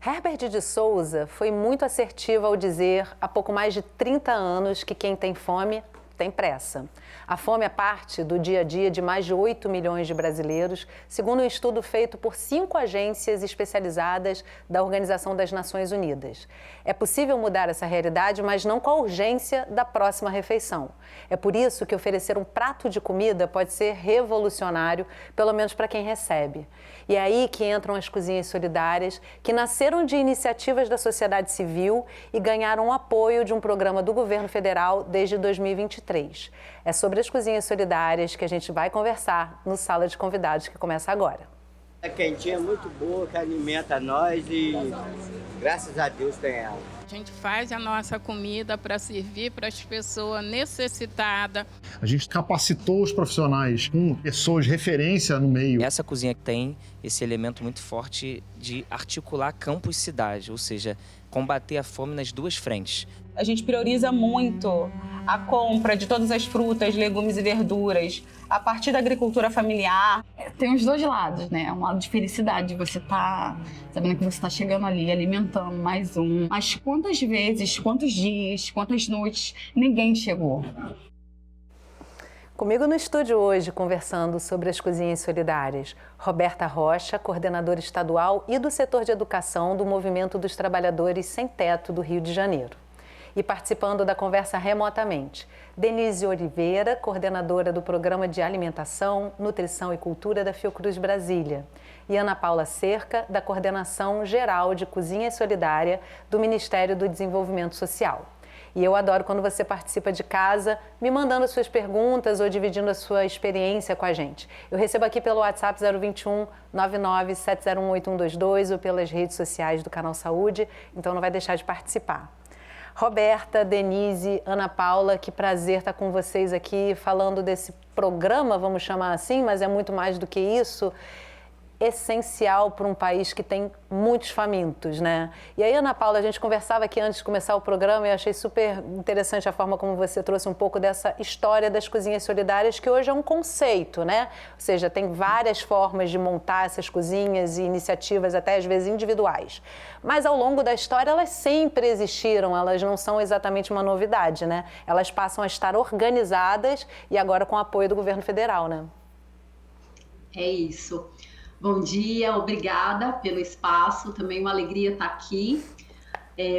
Herbert de Souza foi muito assertivo ao dizer, há pouco mais de 30 anos, que quem tem fome tem pressa. A fome é parte do dia a dia de mais de 8 milhões de brasileiros, segundo um estudo feito por 5 agências especializadas da Organização das Nações Unidas. É possível mudar essa realidade, mas não com a urgência da próxima refeição. É por isso que oferecer um prato de comida pode ser revolucionário, pelo menos para quem recebe. E é aí que entram as cozinhas solidárias, que nasceram de iniciativas da sociedade civil e ganharam apoio de um programa do governo federal desde 2023. É sobre as cozinhas solidárias que a gente vai conversar no Sala de Convidados, que começa agora. É quentinha, muito boa, que alimenta nós e graças a Deus tem ela. A gente faz a nossa comida para servir para as pessoas necessitadas. A gente capacitou os profissionais com pessoas de referência no meio. Essa cozinha tem esse elemento muito forte de articular campo e cidade, ou seja, combater a fome nas duas frentes. A gente prioriza muito a compra de todas as frutas, legumes e verduras a partir da agricultura familiar. Tem os dois lados, né? Um lado de felicidade, você tá sabendo que você tá chegando ali, alimentando mais um. Mas quantas vezes, quantos dias, quantas noites ninguém chegou? Comigo no estúdio hoje, conversando sobre as cozinhas solidárias, Roberta Rocha, coordenadora estadual e do setor de educação do Movimento dos Trabalhadores Sem Teto do Rio de Janeiro. E participando da conversa remotamente, Denise Oliveira, coordenadora do Programa de Alimentação, Nutrição e Cultura da Fiocruz Brasília. E Ana Paula Cerca, da Coordenação Geral de Cozinha Solidária do Ministério do Desenvolvimento Social. E eu adoro quando você participa de casa, me mandando suas perguntas ou dividindo a sua experiência com a gente. Eu recebo aqui pelo WhatsApp 021 99 701 8122 ou pelas redes sociais do Canal Saúde, então não vai deixar de participar. Roberta, Denise, Ana Paula, que prazer estar com vocês aqui falando desse programa, vamos chamar assim, mas é muito mais do que isso, essencial para um país que tem muitos famintos, né? E aí, Ana Paula, a gente conversava aqui antes de começar o programa e eu achei super interessante a forma como você trouxe um pouco dessa história das cozinhas solidárias, que hoje é um conceito, né? Ou seja, tem várias formas de montar essas cozinhas e iniciativas, até às vezes individuais. Mas ao longo da história, elas sempre existiram, elas não são exatamente uma novidade, né? Elas passam a estar organizadas e agora com o apoio do governo federal, né? É isso. Bom dia, obrigada pelo espaço, também uma alegria estar aqui.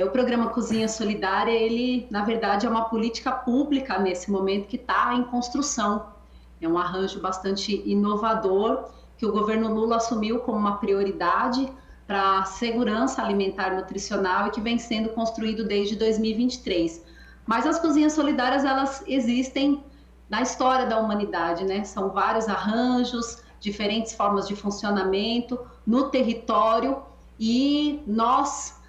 O programa Cozinha Solidária, ele, na verdade, é uma política pública nesse momento que está em construção. É um arranjo bastante inovador que o governo Lula assumiu como uma prioridade para a segurança alimentar e nutricional e que vem sendo construído desde 2023. Mas as cozinhas solidárias, elas existem na história da humanidade, né? São vários arranjos, diferentes formas de funcionamento no território e nós,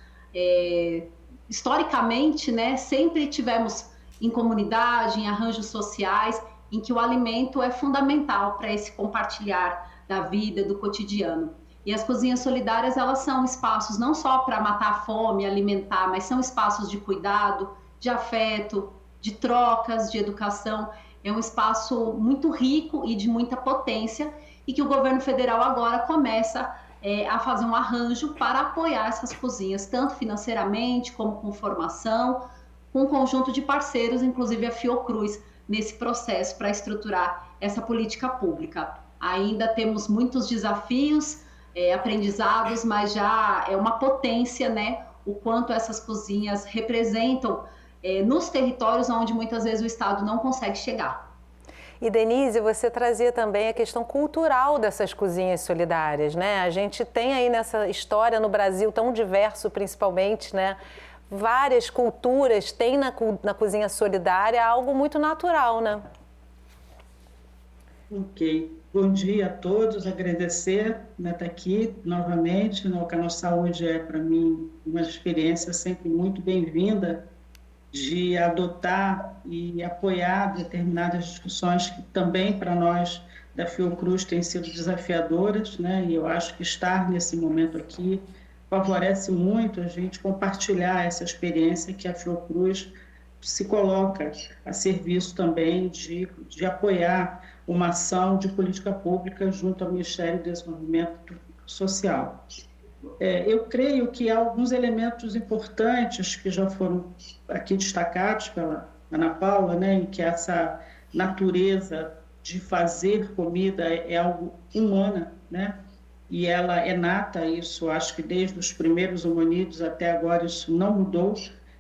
historicamente, né, sempre tivemos em comunidade, em arranjos sociais, em que o alimento é fundamental para esse compartilhar da vida, do cotidiano. E as cozinhas solidárias, elas são espaços não só para matar a fome, alimentar, mas são espaços de cuidado, de afeto, de trocas, de educação. É um espaço muito rico e de muita potência e que o governo federal agora começa a fazer um arranjo para apoiar essas cozinhas, tanto financeiramente como com formação, com um conjunto de parceiros, inclusive a Fiocruz, nesse processo para estruturar essa política pública. Ainda temos muitos desafios, aprendizados, mas já é uma potência, né, o quanto essas cozinhas representam nos territórios onde muitas vezes o Estado não consegue chegar. E Denise, você trazia também a questão cultural dessas cozinhas solidárias, né? A gente tem aí nessa história no Brasil tão diverso, principalmente, né? Várias culturas têm na cozinha solidária algo muito natural, né? Ok. Bom dia a todos, agradecer, né, estar aqui novamente no Canal Saúde. É para mim uma experiência sempre muito bem-vinda de adotar e apoiar determinadas discussões que também para nós da Fiocruz têm sido desafiadoras, né? E eu acho que estar nesse momento aqui favorece muito a gente compartilhar essa experiência que a Fiocruz se coloca a serviço também de apoiar uma ação de política pública junto ao Ministério do Desenvolvimento Social. eu creio que há alguns elementos importantes que já foram aqui destacados pela Ana Paula, né, em que essa natureza de fazer comida é algo humana, né, e ela é nata, isso acho que desde os primeiros hominídeos até agora isso não mudou.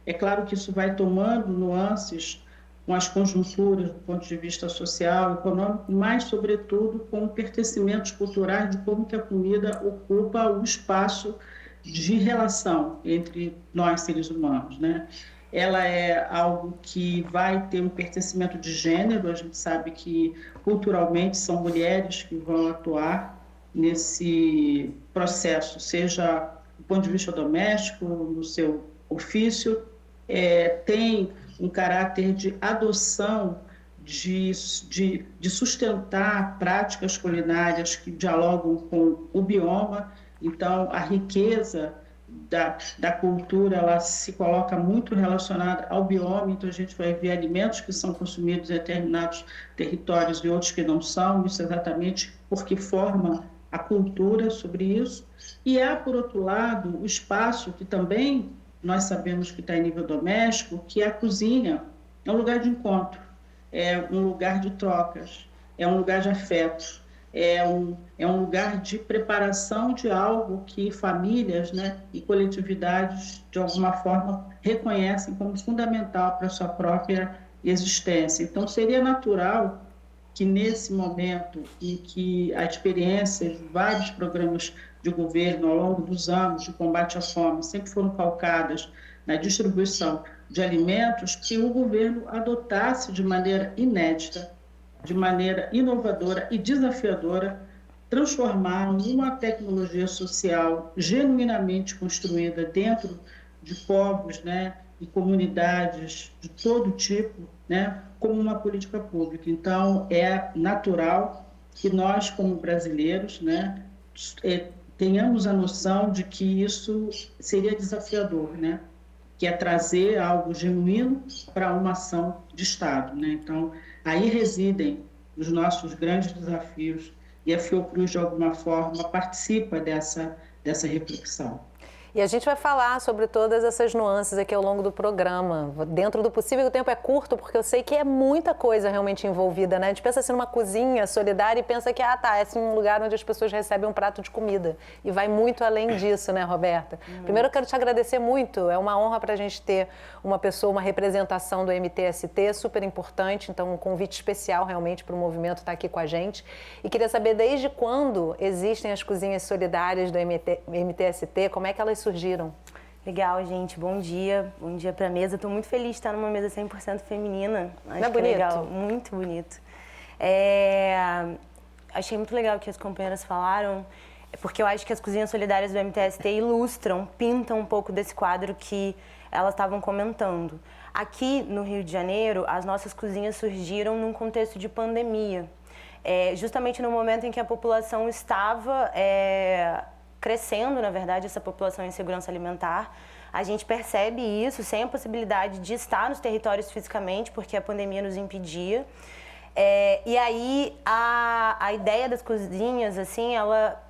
É claro que isso vai tomando nuances com as conjunturas do ponto de vista social, econômico, mas, sobretudo, com pertencimentos culturais de como que a comida ocupa o espaço de relação entre nós, seres humanos, né? Ela é algo que vai ter um pertencimento de gênero, a gente sabe que, culturalmente, são mulheres que vão atuar nesse processo, seja do ponto de vista doméstico, no seu ofício, tem um caráter de adoção, de sustentar práticas culinárias que dialogam com o bioma. Então, a riqueza da cultura, ela se coloca muito relacionada ao bioma, então a gente vai ver alimentos que são consumidos em determinados territórios e outros que não são, isso exatamente porque forma a cultura sobre isso. E há, por outro lado, o espaço que também nós sabemos que está em nível doméstico, que é a cozinha. É um lugar de encontro, é um lugar de trocas, é um lugar de afeto, é um lugar de preparação de algo que famílias, né, e coletividades, de alguma forma, reconhecem como fundamental para a sua própria existência. Então, seria natural que, nesse momento em que a experiência de vários programas de governo ao longo dos anos de combate à fome sempre foram calcadas na distribuição de alimentos, que o governo adotasse de maneira inédita, de maneira inovadora e desafiadora, transformar uma tecnologia social genuinamente construída dentro de povos, né, e comunidades de todo tipo, né, como uma política pública. Então, é natural que nós, como brasileiros, né, tenhamos a noção de que isso seria desafiador, né? Que é trazer algo genuíno para uma ação de Estado, né? Então, aí residem os nossos grandes desafios e a Fiocruz, de alguma forma, participa dessa reflexão. E a gente vai falar sobre todas essas nuances aqui ao longo do programa. Dentro do possível, o tempo é curto, porque eu sei que é muita coisa realmente envolvida, né? A gente pensa assim numa cozinha solidária e pensa que, é assim, um lugar onde as pessoas recebem um prato de comida. E vai muito além disso, né, Roberta? Primeiro, eu quero te agradecer muito. É uma honra para a gente ter uma pessoa, uma representação do MTST, super importante. Então, um convite especial, realmente, para o movimento estar aqui com a gente. E queria saber desde quando existem as cozinhas solidárias do MTST, como é que elas surgiram? Legal, gente. Bom dia para a mesa. Estou muito feliz de estar numa mesa 100% feminina. Não é bonito? Legal, muito bonito. Achei muito legal o que as companheiras falaram, porque eu acho que as cozinhas solidárias do MTST ilustram, pintam um pouco desse quadro que elas estavam comentando. Aqui no Rio de Janeiro, as nossas cozinhas surgiram num contexto de pandemia. Justamente no momento em que a população estava crescendo, na verdade, essa população em segurança alimentar. A gente percebe isso sem a possibilidade de estar nos territórios fisicamente, porque a pandemia nos impedia. E aí, a ideia das cozinhas, assim,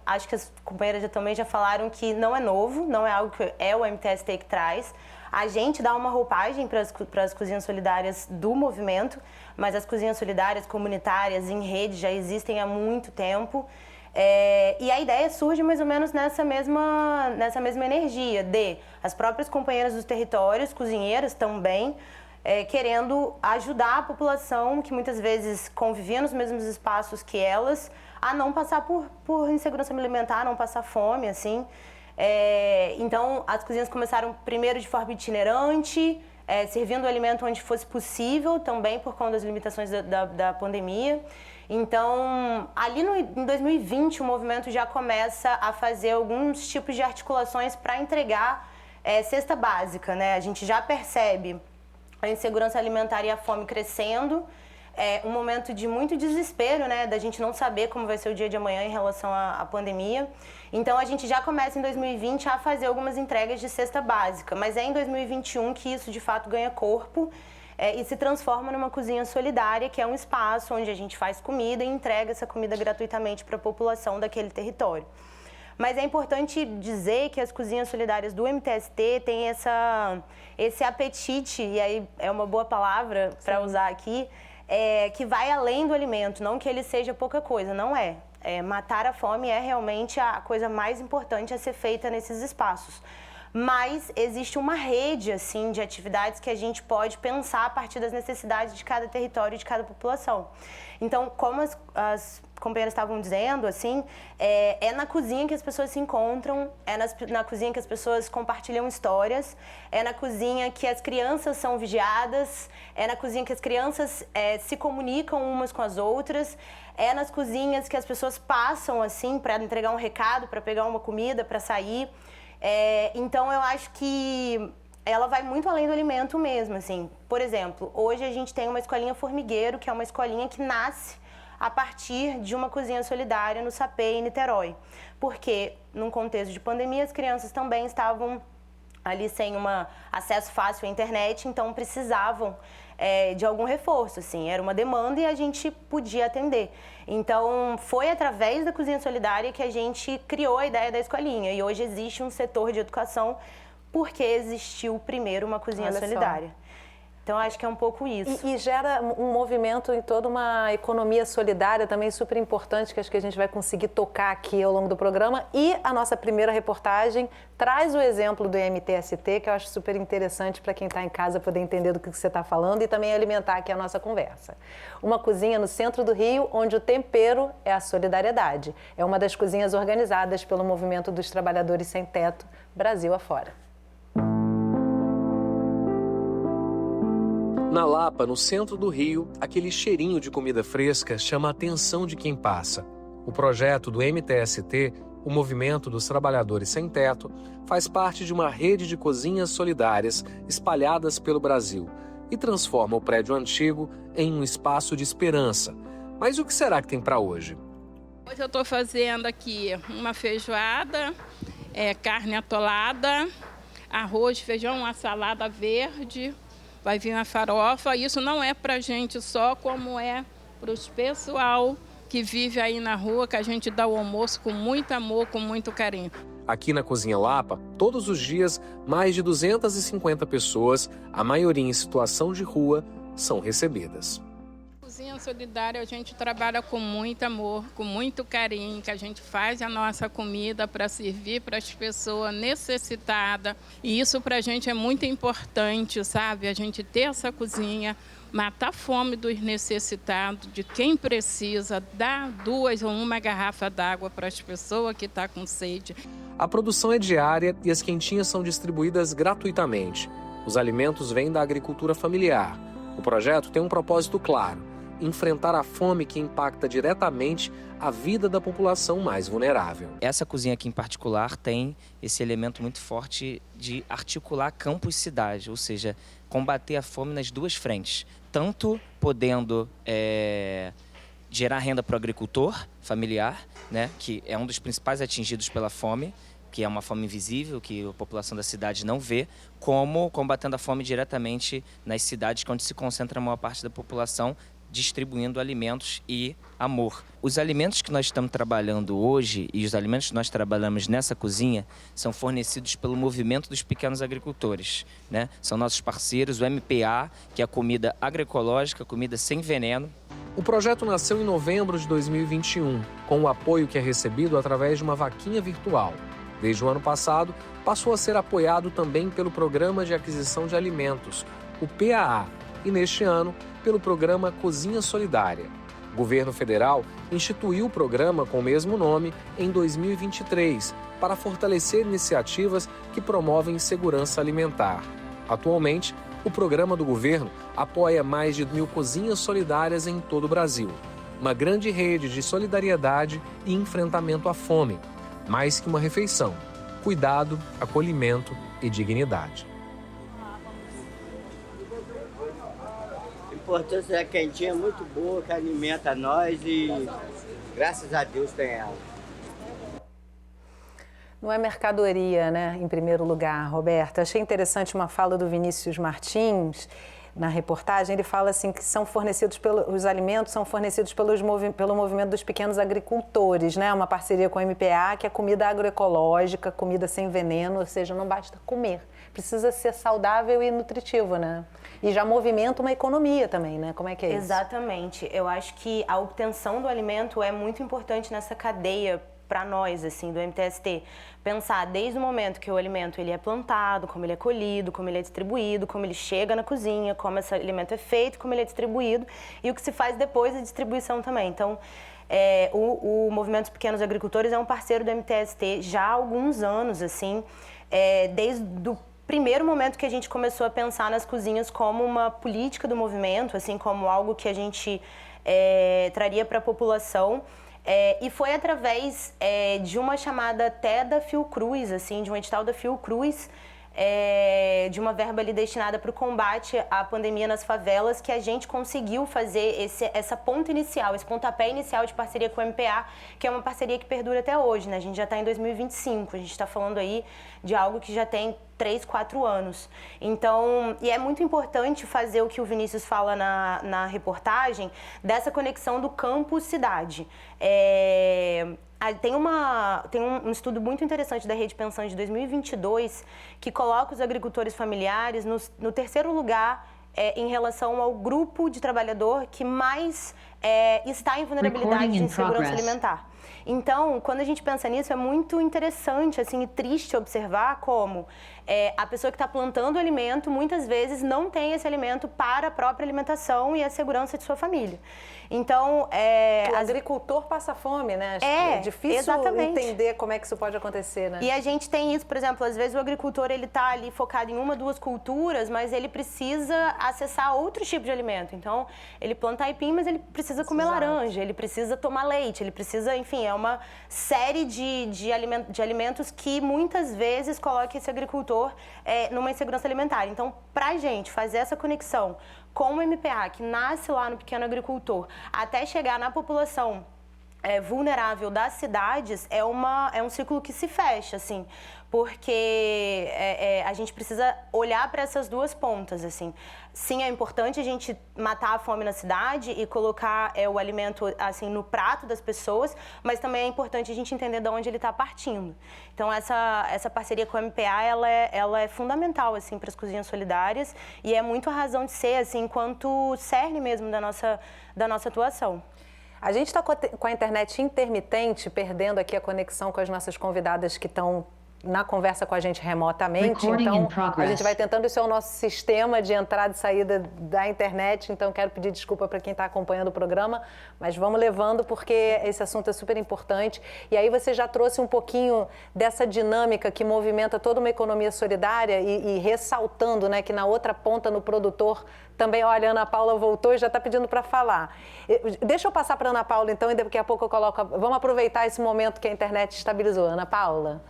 acho que as companheiras também já falaram que não é novo, não é algo que é o MTST que traz. A gente dá uma roupagem para as cozinhas solidárias do movimento, mas as cozinhas solidárias comunitárias em rede já existem há muito tempo. E a ideia surge mais ou menos nessa mesma energia de as próprias companheiras dos territórios, cozinheiras também, querendo ajudar a população que muitas vezes convivia nos mesmos espaços que elas a não passar por insegurança alimentar, não passar fome, assim. Então, as cozinhas começaram primeiro de forma itinerante, servindo o alimento onde fosse possível, também por conta das limitações da pandemia. Então, ali em 2020, o movimento já começa a fazer alguns tipos de articulações para entregar cesta básica, né? A gente já percebe a insegurança alimentar e a fome crescendo, um momento de muito desespero, né? Da gente não saber como vai ser o dia de amanhã em relação à pandemia. Então, a gente já começa em 2020 a fazer algumas entregas de cesta básica, mas é em 2021 que isso, de fato, ganha corpo. E se transforma numa cozinha solidária, que é um espaço onde a gente faz comida e entrega essa comida gratuitamente para a população daquele território. Mas é importante dizer que as cozinhas solidárias do MTST têm esse apetite, e aí é uma boa palavra para usar aqui, que vai além do alimento, não que ele seja pouca coisa, não é. Matar a fome é realmente a coisa mais importante a ser feita nesses espaços. Mas existe uma rede, assim, de atividades que a gente pode pensar a partir das necessidades de cada território e de cada população. Então, como as companheiras estavam dizendo, assim, é na cozinha que as pessoas se encontram, na cozinha que as pessoas compartilham histórias, é na cozinha que as crianças são vigiadas, é na cozinha que as crianças se comunicam umas com as outras, é nas cozinhas que as pessoas passam, assim, para entregar um recado, para pegar uma comida, para sair. Então, eu acho que ela vai muito além do alimento mesmo, assim. Por exemplo, hoje a gente tem uma escolinha Formigueiro, que é uma escolinha que nasce a partir de uma cozinha solidária no Sapê, em Niterói. Porque, num contexto de pandemia, as crianças também estavam ali sem acesso fácil à internet, então precisavam de algum reforço, assim. Era uma demanda e a gente podia atender. Então, foi através da Cozinha Solidária que a gente criou a ideia da escolinha. E hoje existe um setor de educação porque existiu primeiro uma Cozinha Solidária. Então, acho que é um pouco isso. E gera um movimento em toda uma economia solidária também super importante, que acho que a gente vai conseguir tocar aqui ao longo do programa. E a nossa primeira reportagem traz o exemplo do MTST, que eu acho super interessante para quem está em casa poder entender do que você está falando e também alimentar aqui a nossa conversa. Uma cozinha no centro do Rio, onde o tempero é a solidariedade. É uma das cozinhas organizadas pelo Movimento dos Trabalhadores Sem Teto, Brasil afora. Na Lapa, no centro do Rio, aquele cheirinho de comida fresca chama a atenção de quem passa. O projeto do MTST, o Movimento dos Trabalhadores Sem Teto, faz parte de uma rede de cozinhas solidárias espalhadas pelo Brasil e transforma o prédio antigo em um espaço de esperança. Mas o que será que tem para hoje? Hoje eu estou fazendo aqui uma feijoada, carne atolada, arroz, feijão, uma salada verde. Vai vir uma farofa. Isso não é para a gente só, como é para os pessoal que vive aí na rua, que a gente dá o almoço com muito amor, com muito carinho. Aqui na Cozinha Lapa, todos os dias, mais de 250 pessoas, a maioria em situação de rua, são recebidas. Cozinha Solidária, a gente trabalha com muito amor, com muito carinho, que a gente faz a nossa comida para servir para as pessoas necessitadas. E isso para a gente é muito importante, sabe? A gente ter essa cozinha, matar a fome dos necessitados, de quem precisa, dar 2 ou 1 garrafa d'água para as pessoas que estão com sede. A produção é diária e as quentinhas são distribuídas gratuitamente. Os alimentos vêm da agricultura familiar. O projeto tem um propósito claro: enfrentar a fome que impacta diretamente a vida da população mais vulnerável. Essa cozinha aqui em particular tem esse elemento muito forte de articular campo e cidade, ou seja, combater a fome nas duas frentes, tanto podendo gerar renda para o agricultor familiar, né, que é um dos principais atingidos pela fome, que é uma fome invisível, que a população da cidade não vê, como combatendo a fome diretamente nas cidades, onde se concentra a maior parte da população, distribuindo alimentos e amor. Os alimentos que nós estamos trabalhando hoje e os alimentos que nós trabalhamos nessa cozinha são fornecidos pelo Movimento dos Pequenos Agricultores, né? São nossos parceiros, o MPA, que é a comida agroecológica, comida sem veneno. O projeto nasceu em novembro de 2021, com o apoio que é recebido através de uma vaquinha virtual. Desde o ano passado, passou a ser apoiado também pelo Programa de Aquisição de Alimentos, o PAA, e neste ano, pelo programa Cozinha Solidária. O governo federal instituiu o programa com o mesmo nome em 2023 para fortalecer iniciativas que promovem segurança alimentar. Atualmente, o programa do governo apoia mais de 1.000 cozinhas solidárias em todo o Brasil. Uma grande rede de solidariedade e enfrentamento à fome. Mais que uma refeição, cuidado, acolhimento e dignidade. A importância da quentinha é muito boa, que alimenta nós e graças a Deus tem ela. Não é mercadoria, né, em primeiro lugar, Roberta. Achei interessante uma fala do Vinícius Martins, na reportagem, ele fala assim que os alimentos são fornecidos pelo movimento dos pequenos agricultores, né? Uma parceria com a MPA, que é comida agroecológica, comida sem veneno, ou seja, não basta comer, precisa ser saudável e nutritivo, né? E já movimenta uma economia também, né? Como é que é isso? Exatamente. Eu acho que a obtenção do alimento é muito importante nessa cadeia para nós, assim, do MTST, pensar desde o momento que o alimento ele é plantado, como ele é colhido, como ele é distribuído, como ele chega na cozinha, como esse alimento é feito, como ele é distribuído e o que se faz depois da distribuição também. Então, o Movimento dos Pequenos Agricultores é um parceiro do MTST já há alguns anos, assim, desde o primeiro momento que a gente começou a pensar nas cozinhas como uma política do movimento, assim, como algo que a gente traria para a população. E foi através de uma chamada até da Fiocruz, assim, de um edital da Fiocruz, de uma verba ali destinada para o combate à pandemia nas favelas, que a gente conseguiu fazer essa ponta inicial, esse pontapé inicial de parceria com o MPA, que é uma parceria que perdura até hoje, né? A gente já está em 2025, a gente está falando aí de algo que já tem 3, 4 anos. Então, e é muito importante fazer o que o Vinícius fala na reportagem, dessa conexão do campo-cidade. Tem um estudo muito interessante da Rede Pensão de 2022 que coloca os agricultores familiares no terceiro lugar em relação ao grupo de trabalhador que mais está em vulnerabilidade de insegurança alimentar. Então, quando a gente pensa nisso, é muito interessante assim, e triste observar como a pessoa que está plantando o alimento, muitas vezes não tem esse alimento para a própria alimentação e a segurança de sua família. Então, o agricultor passa fome, né? É difícil entender como é que isso pode acontecer, né? E a gente tem isso, por exemplo, às vezes o agricultor ele está ali focado em uma, 2 culturas, mas ele precisa acessar outro tipo de alimento. Então, ele planta aipim, mas ele precisa comer laranja, ele precisa tomar leite, ele precisa, enfim, é uma série de alimentos que muitas vezes coloca esse agricultor numa insegurança alimentar. Então, para a gente fazer essa conexão com o MPA, que nasce lá no pequeno agricultor, até chegar na população vulnerável das cidades, é um ciclo que se fecha, assim, porque a gente precisa olhar para essas duas pontas, assim. Sim, é importante a gente matar a fome na cidade e colocar o alimento assim no prato das pessoas, mas também é importante a gente entender de onde ele está partindo. Então, essa parceria com a MPA, ela é fundamental, assim, para as cozinhas solidárias e é muito a razão de ser, assim, enquanto cerne mesmo da nossa atuação. A gente está com a internet intermitente, perdendo aqui a conexão com as nossas convidadas que estão na conversa com a gente remotamente. Então, a gente vai tentando, isso é o nosso sistema de entrada e saída da internet, então quero pedir desculpa para quem está acompanhando o programa, mas vamos levando porque esse assunto é super importante. E aí você já trouxe um pouquinho dessa dinâmica que movimenta toda uma economia solidária e ressaltando, né, que na outra ponta, no produtor, também, olha, a Ana Paula voltou e já está pedindo para falar. Deixa eu passar para a Ana Paula, então, e daqui a pouco eu coloco... Vamos aproveitar esse momento que a internet estabilizou. Ana Paula.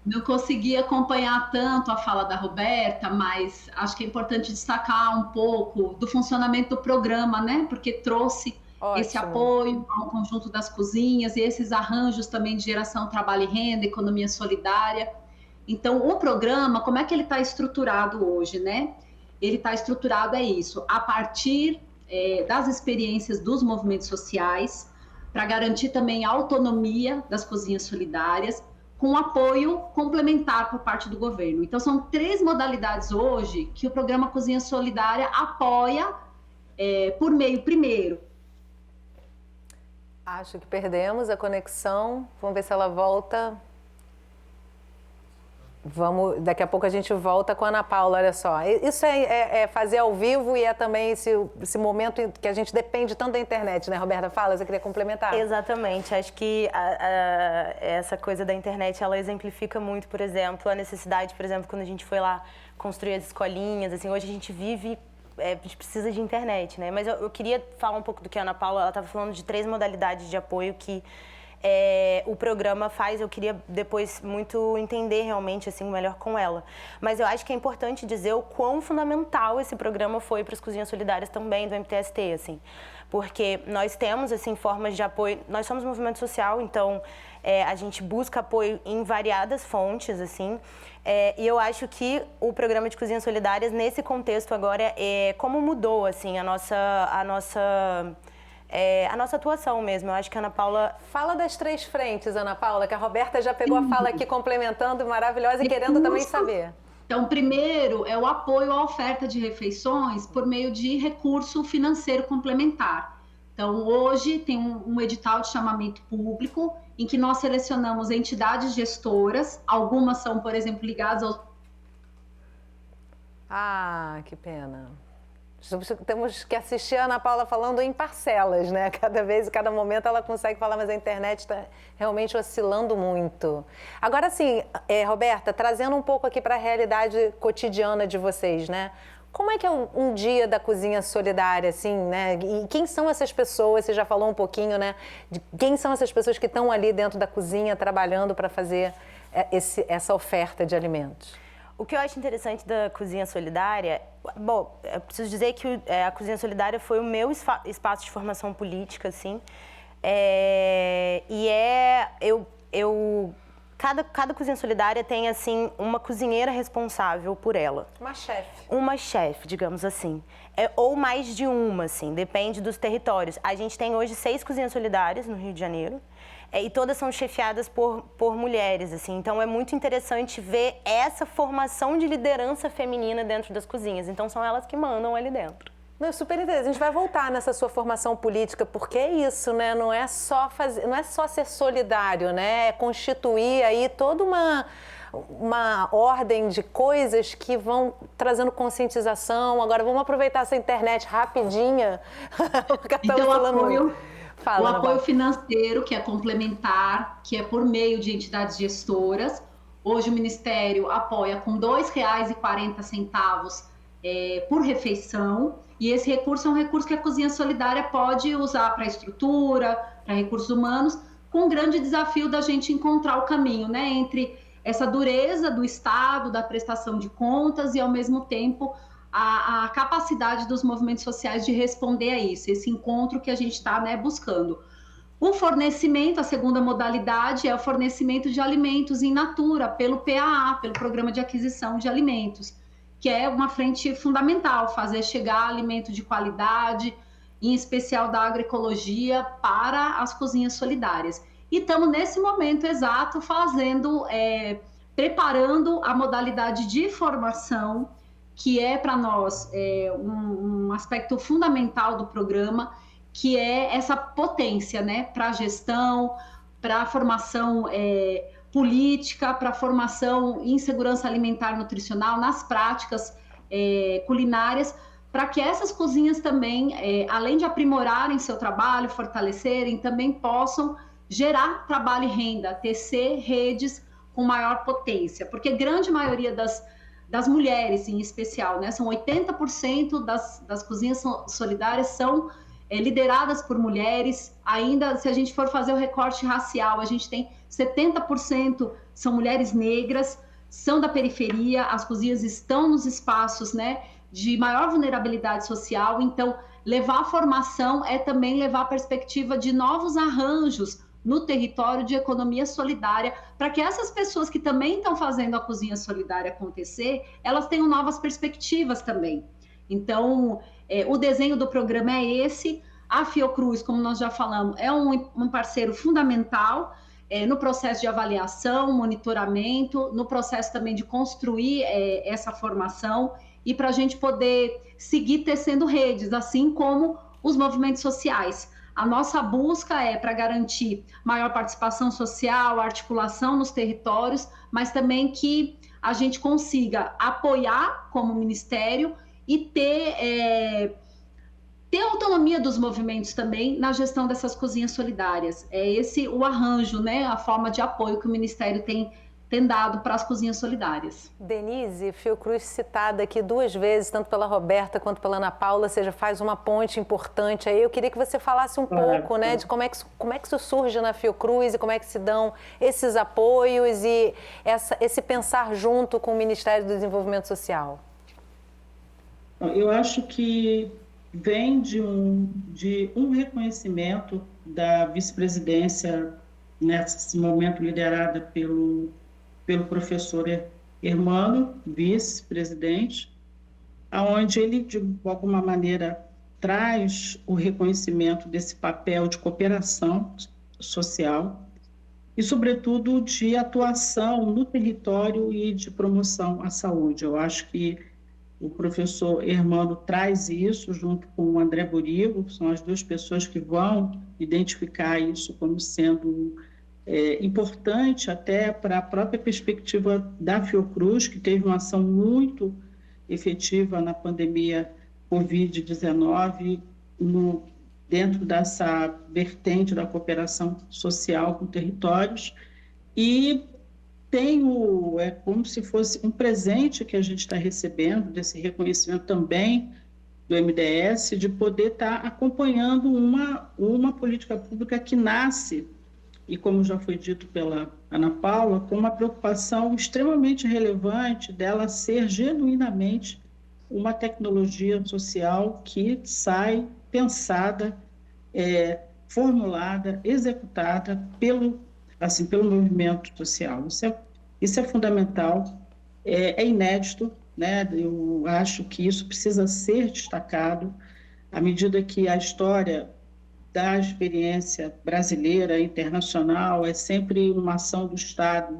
Não consegui acompanhar tanto a fala da Roberta, mas acho que é importante destacar um pouco do funcionamento do programa, né? Porque trouxe esse apoio ao conjunto das cozinhas e esses arranjos também de geração, trabalho e renda, economia solidária. Então, o programa, como é que ele está estruturado hoje, né? Ele está estruturado, a partir das experiências dos movimentos sociais, para garantir também a autonomia das cozinhas solidárias, com apoio complementar por parte do governo. Então, são 3 modalidades hoje que o programa Cozinha Solidária apoia por meio, primeiro. Acho que perdemos a conexão. Vamos ver se ela volta. Daqui a pouco a gente volta com a Ana Paula, olha só. Isso é fazer ao vivo e é também esse momento que a gente depende tanto da internet, né, Roberta? Fala, você queria complementar? Exatamente. Acho que essa coisa da internet, ela exemplifica muito, por exemplo, a necessidade, por exemplo, quando a gente foi lá construir as escolinhas, assim, hoje a gente vive... a gente precisa de internet, né? Mas eu queria falar um pouco do que a Ana Paula, ela estava falando de 3 modalidades de apoio que o programa faz. Eu queria depois muito entender realmente assim melhor com ela. Mas eu acho que é importante dizer o quão fundamental esse programa foi para as cozinhas solidárias também do MTST, assim. Porque nós temos assim formas de apoio. Nós somos um movimento social, então a gente busca apoio em variadas fontes, assim. E eu acho que o programa de cozinhas solidárias nesse contexto agora como mudou assim a nossa atuação mesmo. Eu acho que a Ana Paula... Fala das 3 frentes, Ana Paula, que a Roberta já pegou a fala aqui complementando, maravilhosa, e querendo também saber. Então, primeiro é o apoio à oferta de refeições por meio de recurso financeiro complementar. Então, hoje tem um edital de chamamento público em que nós selecionamos entidades gestoras, algumas são, por exemplo, ligadas ao... Ah, que pena. Temos que assistir a Ana Paula falando em parcelas, né? Cada momento ela consegue falar, mas a internet está realmente oscilando muito. Agora sim, Roberta, trazendo um pouco aqui para a realidade cotidiana de vocês, né? Como é que é um dia da cozinha solidária, assim, né? E quem são essas pessoas? Você já falou um pouquinho, né? De quem são essas pessoas que estão ali dentro da cozinha trabalhando para fazer essa oferta de alimentos? O que eu acho interessante da cozinha solidária, bom, eu preciso dizer que a cozinha solidária foi o meu espaço de formação política, assim, cada cozinha solidária tem, assim, uma cozinheira responsável por ela. Uma chefe. Uma chefe, digamos assim. Ou mais de uma, assim, depende dos territórios. A gente tem hoje 6 cozinhas solidárias no Rio de Janeiro. E todas são chefiadas por mulheres, assim. Então, é muito interessante ver essa formação de liderança feminina dentro das cozinhas. Então, são elas que mandam ali dentro. Não, super interessante. A gente vai voltar nessa sua formação política, porque é isso, né? Não é só ser solidário, né? É constituir aí toda uma ordem de coisas que vão trazendo conscientização. Agora, vamos aproveitar essa internet rapidinha. O apoio financeiro, que é complementar, que é por meio de entidades gestoras. Hoje o Ministério apoia com R$ 2,40 por refeição. E esse recurso é um recurso que a Cozinha Solidária pode usar para estrutura, para recursos humanos, com um grande desafio da gente encontrar o caminho, né, entre essa dureza do Estado, da prestação de contas e, ao mesmo tempo, a capacidade dos movimentos sociais de responder a isso, esse encontro que a gente está, né, buscando. O fornecimento, a segunda modalidade, é o fornecimento de alimentos in natura pelo PAA, pelo Programa de Aquisição de Alimentos, que é uma frente fundamental, fazer chegar alimento de qualidade, em especial da agroecologia, para as cozinhas solidárias. E estamos, nesse momento exato, preparando a modalidade de formação, que é para nós um aspecto fundamental do programa, que é essa potência, né, para a gestão, para a formação política, para a formação em segurança alimentar e nutricional, nas práticas culinárias, para que essas cozinhas também, além de aprimorarem seu trabalho, fortalecerem, também possam gerar trabalho e renda, tecer redes com maior potência, porque a grande maioria das mulheres, em especial, né, são 80% das cozinhas solidárias são lideradas por mulheres. Ainda, se a gente for fazer o recorte racial, a gente tem 70% são mulheres negras, são da periferia, as cozinhas estão nos espaços, né, de maior vulnerabilidade social. Então, levar a formação é também levar a perspectiva de novos arranjos no território de economia solidária, para que essas pessoas que também estão fazendo a cozinha solidária acontecer, elas tenham novas perspectivas também. Então, o desenho do programa é esse. A Fiocruz, como nós já falamos, é um parceiro fundamental no processo de avaliação, monitoramento, no processo também de construir essa formação, e para a gente poder seguir tecendo redes, assim como os movimentos sociais. A nossa busca é para garantir maior participação social, articulação nos territórios, mas também que a gente consiga apoiar como Ministério e ter autonomia dos movimentos também na gestão dessas cozinhas solidárias. É esse o arranjo, né, a forma de apoio que o Ministério tem tem dado para as cozinhas solidárias. Denise, Fiocruz citada aqui 2 vezes, tanto pela Roberta quanto pela Ana Paula, ou seja, faz uma ponte importante aí. Eu queria que você falasse um pouco, né, de como é que isso surge na Fiocruz e como é que se dão esses apoios e esse pensar junto com o Ministério do Desenvolvimento Social. Eu acho que vem de um reconhecimento da vice-presidência, nesse momento liderada pelo professor Hermano, vice-presidente, onde ele, de alguma maneira, traz o reconhecimento desse papel de cooperação social e, sobretudo, de atuação no território e de promoção à saúde. Eu acho que o professor Hermano traz isso junto com o André Burigo, que são as 2 pessoas que vão identificar isso como sendo importante até para a própria perspectiva da Fiocruz, que teve uma ação muito efetiva na pandemia Covid-19, dentro dessa vertente da cooperação social com territórios, e é como se fosse um presente que a gente está recebendo, desse reconhecimento também do MDS, de poder estar acompanhando uma política pública que nasce, e como já foi dito pela Ana Paula, com uma preocupação extremamente relevante dela ser genuinamente uma tecnologia social que sai pensada, formulada, executada pelo movimento social. Isso é fundamental, é inédito, né? Eu acho que isso precisa ser destacado à medida que a história da experiência brasileira, internacional, é sempre uma ação do Estado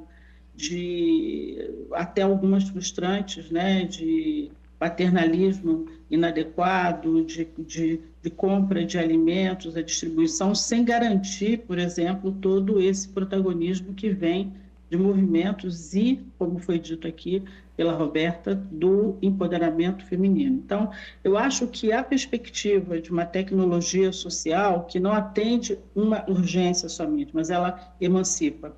até algumas frustrantes, né? De paternalismo inadequado, de compra de alimentos, a distribuição, sem garantir, por exemplo, todo esse protagonismo que vem de movimentos e, como foi dito aqui pela Roberta, do empoderamento feminino. Então, eu acho que a perspectiva de uma tecnologia social que não atende uma urgência somente, mas ela emancipa.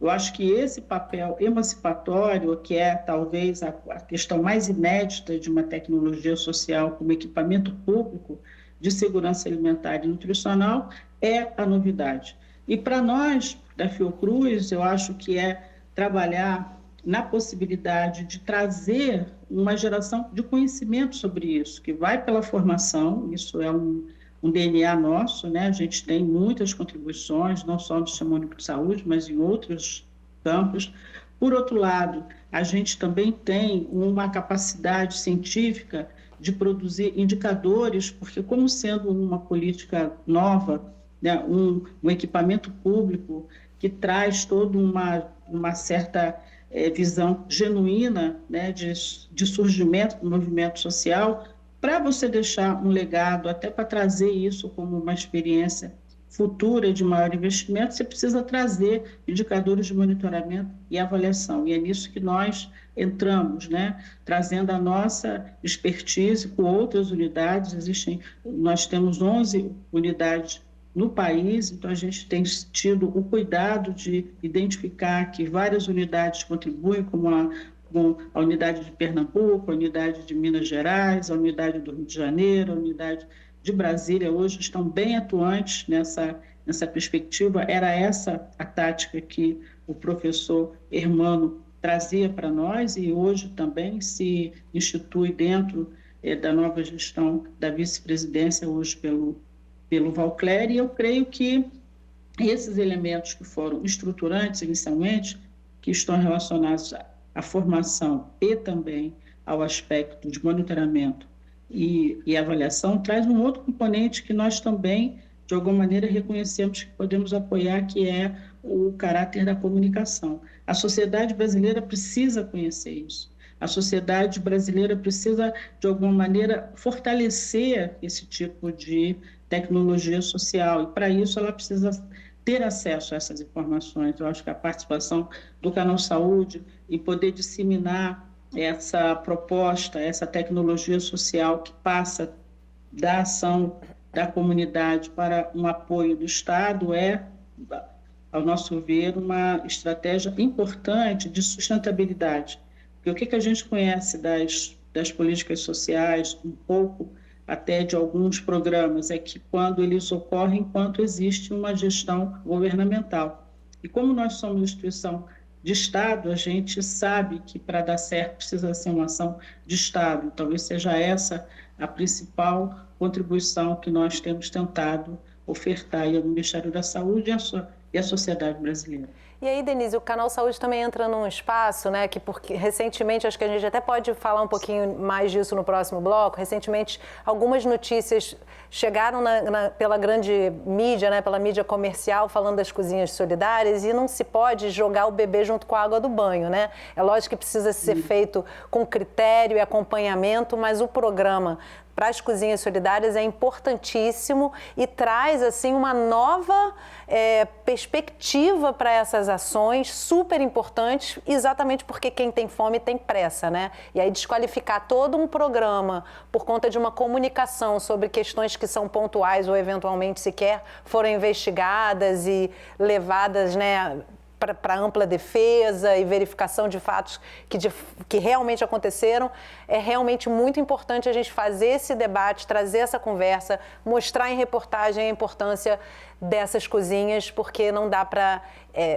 Eu acho que esse papel emancipatório, que é talvez a questão mais inédita de uma tecnologia social como equipamento público de segurança alimentar e nutricional, é a novidade. E para nós, da Fiocruz, eu acho que é trabalhar na possibilidade de trazer uma geração de conhecimento sobre isso, que vai pela formação, isso é um DNA nosso, né? A gente tem muitas contribuições, não só no Sistema Único de Saúde, mas em outros campos. Por outro lado, a gente também tem uma capacidade científica de produzir indicadores, porque como sendo uma política nova, né, um equipamento público que traz toda uma certa visão genuína, né, de surgimento do movimento social, para você deixar um legado, até para trazer isso como uma experiência futura de maior investimento, você precisa trazer indicadores de monitoramento e avaliação. E é nisso que nós entramos, né? Trazendo a nossa expertise com outras unidades. Nós temos 11 unidades no país, então a gente tem tido o cuidado de identificar que várias unidades contribuem, como a unidade de Pernambuco, a unidade de Minas Gerais, a unidade do Rio de Janeiro, a unidade de Brasília, hoje estão bem atuantes nessa perspectiva. Era essa a tática que o professor Hermano trazia para nós e hoje também se institui dentro da nova gestão da vice-presidência, hoje pelo Valcler, e eu creio que esses elementos que foram estruturantes inicialmente, que estão relacionados à formação e também ao aspecto de monitoramento e avaliação, traz um outro componente que nós também, de alguma maneira, reconhecemos que podemos apoiar, que é o caráter da comunicação. A sociedade brasileira precisa conhecer isso. A sociedade brasileira precisa, de alguma maneira, fortalecer esse tipo de tecnologia social, e para isso ela precisa ter acesso a essas informações. Eu acho que a participação do Canal Saúde e poder disseminar essa proposta, essa tecnologia social que passa da ação da comunidade para um apoio do Estado é ao nosso ver, uma estratégia importante de sustentabilidade. Porque o que a gente conhece das políticas sociais, um pouco até de alguns programas, é que quando eles ocorrem, enquanto existe uma gestão governamental. E como nós somos instituição de Estado, a gente sabe que para dar certo precisa ser uma ação de Estado. Talvez seja essa a principal contribuição que nós temos tentado ofertar aí ao Ministério da Saúde e à sociedade brasileira. E aí, Denise, o Canal Saúde também entra num espaço, né, que porque recentemente, acho que a gente até pode falar um pouquinho mais disso no próximo bloco, recentemente algumas notícias chegaram pela grande mídia, né, pela mídia comercial, falando das cozinhas solidárias, e não se pode jogar o bebê junto com a água do banho, né? É lógico que precisa ser feito com critério e acompanhamento, mas o programa para as cozinhas solidárias é importantíssimo e traz assim uma nova perspectiva para essas ações super importantes, exatamente porque quem tem fome tem pressa, né? E aí desqualificar todo um programa por conta de uma comunicação sobre questões que são pontuais ou eventualmente sequer foram investigadas e levadas, né, para ampla defesa e verificação de fatos que realmente aconteceram, é realmente muito importante a gente fazer esse debate, trazer essa conversa, mostrar em reportagem a importância dessas cozinhas, porque não dá para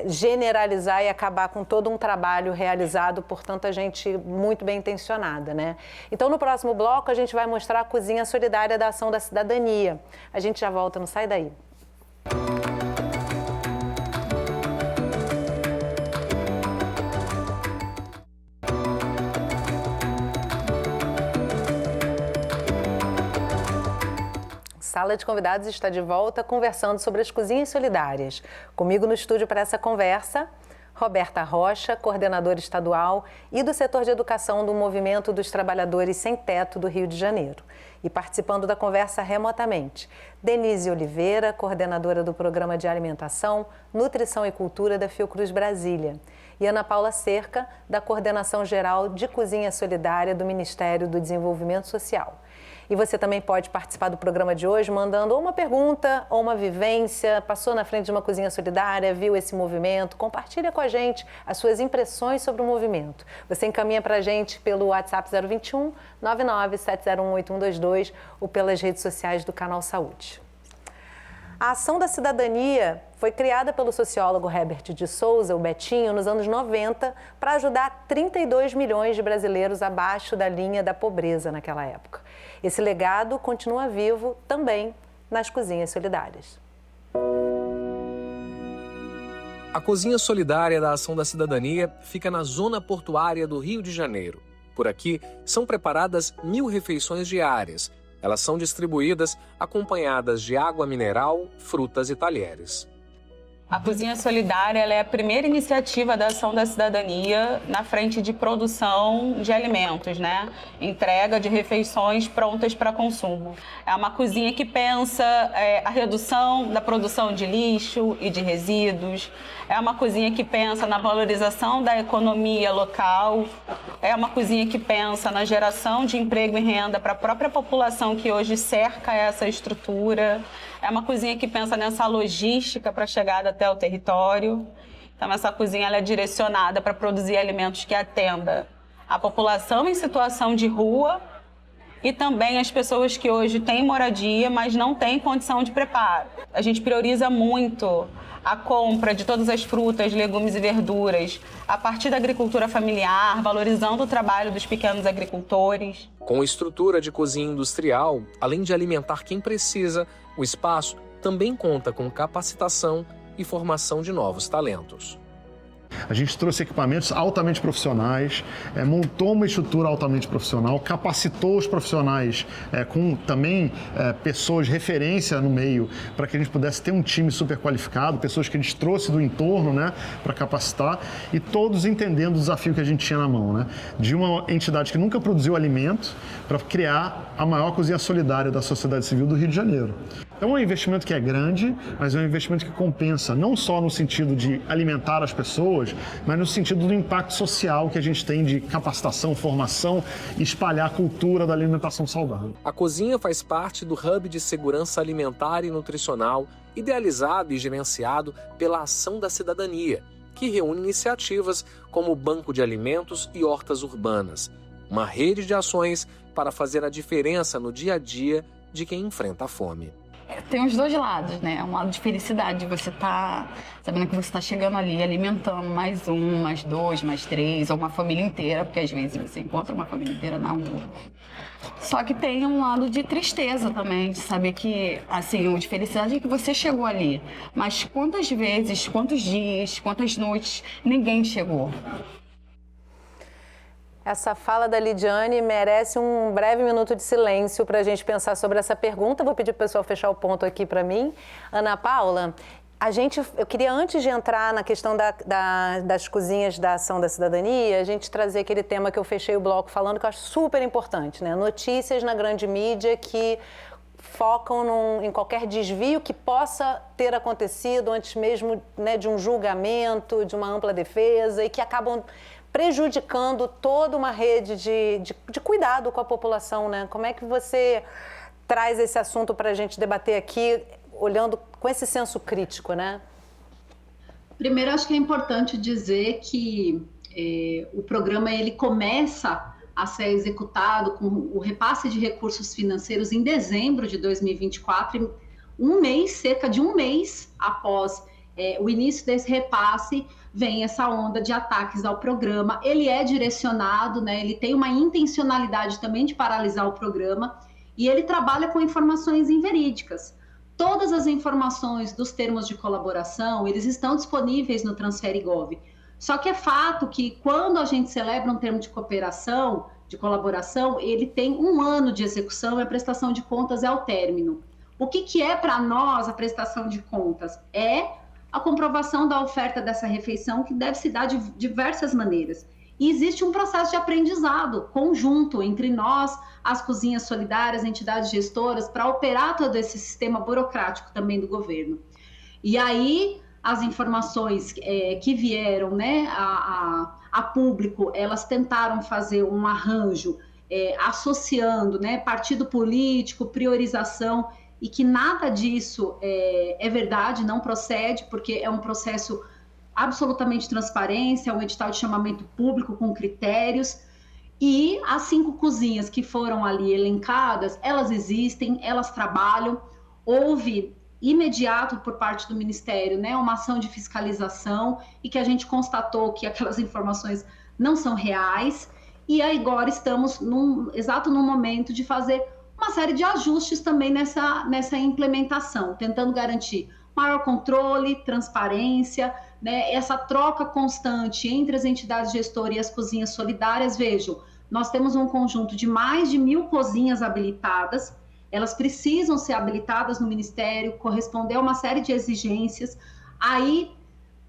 generalizar e acabar com todo um trabalho realizado por tanta gente muito bem intencionada, né? Então, no próximo bloco, a gente vai mostrar a cozinha solidária da Ação da Cidadania. A gente já volta, não sai daí. Sala de Convidados está de volta conversando sobre as cozinhas solidárias. Comigo no estúdio para essa conversa, Roberta Rocha, coordenadora estadual e do setor de educação do Movimento dos Trabalhadores Sem Teto do Rio de Janeiro. E participando da conversa remotamente, Denise Oliveira, coordenadora do Programa de Alimentação, Nutrição e Cultura da Fiocruz Brasília. E Ana Paula Cerca, da Coordenação Geral de Cozinha Solidária do Ministério do Desenvolvimento Social. E você também pode participar do programa de hoje mandando ou uma pergunta ou uma vivência, passou na frente de uma cozinha solidária, viu esse movimento, compartilha com a gente as suas impressões sobre o movimento. Você encaminha para a gente pelo WhatsApp 021 997018122 ou pelas redes sociais do Canal Saúde. A Ação da Cidadania foi criada pelo sociólogo Herbert de Souza, o Betinho, nos anos 90, para ajudar 32 milhões de brasileiros abaixo da linha da pobreza naquela época. Esse legado continua vivo também nas cozinhas solidárias. A Cozinha Solidária da Ação da Cidadania fica na zona portuária do Rio de Janeiro. Por aqui, são preparadas 1.000 refeições diárias. Elas são distribuídas acompanhadas de água mineral, frutas e talheres. A Cozinha Solidária ela é a primeira iniciativa da Ação da Cidadania na frente de produção de alimentos, né? Entrega de refeições prontas para consumo. É uma cozinha que pensa a redução da produção de lixo e de resíduos. É uma cozinha que pensa na valorização da economia local. É uma cozinha que pensa na geração de emprego e renda para a própria população que hoje cerca essa estrutura. É uma cozinha que pensa nessa logística para a chegada até o território. Então, essa cozinha ela é direcionada para produzir alimentos que atenda a população em situação de rua e também as pessoas que hoje têm moradia, mas não têm condição de preparo. A gente prioriza muito a compra de todas as frutas, legumes e verduras a partir da agricultura familiar, valorizando o trabalho dos pequenos agricultores. Com estrutura de cozinha industrial, além de alimentar quem precisa, o espaço também conta com capacitação e formação de novos talentos. A gente trouxe equipamentos altamente profissionais, montou uma estrutura altamente profissional, capacitou os profissionais com também pessoas de referência no meio, para que a gente pudesse ter um time super qualificado, pessoas que a gente trouxe do entorno, né, para capacitar, e todos entendendo o desafio que a gente tinha na mão, né, de uma entidade que nunca produziu alimento para criar a maior cozinha solidária da sociedade civil do Rio de Janeiro. Então é um investimento que é grande, mas é um investimento que compensa, não só no sentido de alimentar as pessoas, mas no sentido do impacto social que a gente tem de capacitação, formação e espalhar a cultura da alimentação saudável. A cozinha faz parte do Hub de Segurança Alimentar e Nutricional, idealizado e gerenciado pela Ação da Cidadania, que reúne iniciativas como o Banco de Alimentos e Hortas Urbanas, uma rede de ações para fazer a diferença no dia a dia de quem enfrenta a fome. Tem os dois lados, né? É um lado de felicidade, você tá sabendo que você está chegando ali, alimentando mais um, mais dois, mais três, ou uma família inteira, porque às vezes você encontra uma família inteira na rua. Só que tem um lado de tristeza também, de saber que, assim, o de felicidade é que você chegou ali. Mas quantas vezes, quantos dias, quantas noites, ninguém chegou? Essa fala da Lidiane merece um breve minuto de silêncio para a gente pensar sobre essa pergunta. Vou pedir para o pessoal fechar o ponto aqui para mim. Ana Paula, eu queria, antes de entrar na questão das cozinhas da Ação da Cidadania, a gente trazer aquele tema que eu fechei o bloco falando, que eu acho super importante, né? Notícias na grande mídia que focam em qualquer desvio que possa ter acontecido antes mesmo, né, de um julgamento, de uma ampla defesa, e que acabam prejudicando toda uma rede de cuidado com a população, né? Como é que você traz esse assunto para a gente debater aqui, olhando com esse senso crítico, né? Primeiro, acho que é importante dizer que o programa ele começa a ser executado com o repasse de recursos financeiros em dezembro de 2024, cerca de um mês após o início desse repasse, vem essa onda de ataques ao programa. Ele é direcionado, né? Ele tem uma intencionalidade também de paralisar o programa e ele trabalha com informações inverídicas. Todas as informações dos termos de colaboração, eles estão disponíveis no Transfere.gov. Só que é fato que quando a gente celebra um termo de cooperação, de colaboração, ele tem 1 ano de execução e a prestação de contas é ao término. O que é para nós a prestação de contas? É a comprovação da oferta dessa refeição, que deve se dar de diversas maneiras. E existe um processo de aprendizado conjunto entre nós, as cozinhas solidárias, entidades gestoras, para operar todo esse sistema burocrático também do governo. E aí, as informações que vieram, né, a público, elas tentaram fazer um arranjo associando, né, partido político, priorização, e que nada disso é verdade, não procede, porque é um processo absolutamente transparente, é um edital de chamamento público com critérios, e as 5 cozinhas que foram ali elencadas, elas existem, elas trabalham, houve imediato por parte do Ministério, né, uma ação de fiscalização, e que a gente constatou que aquelas informações não são reais, e agora estamos exato no momento de fazer uma série de ajustes também nessa implementação, tentando garantir maior controle, transparência, né, essa troca constante entre as entidades gestoras e as cozinhas solidárias. Vejam, nós temos um conjunto de mais de 1.000 cozinhas habilitadas, elas precisam ser habilitadas no Ministério, corresponder a uma série de exigências. Aí,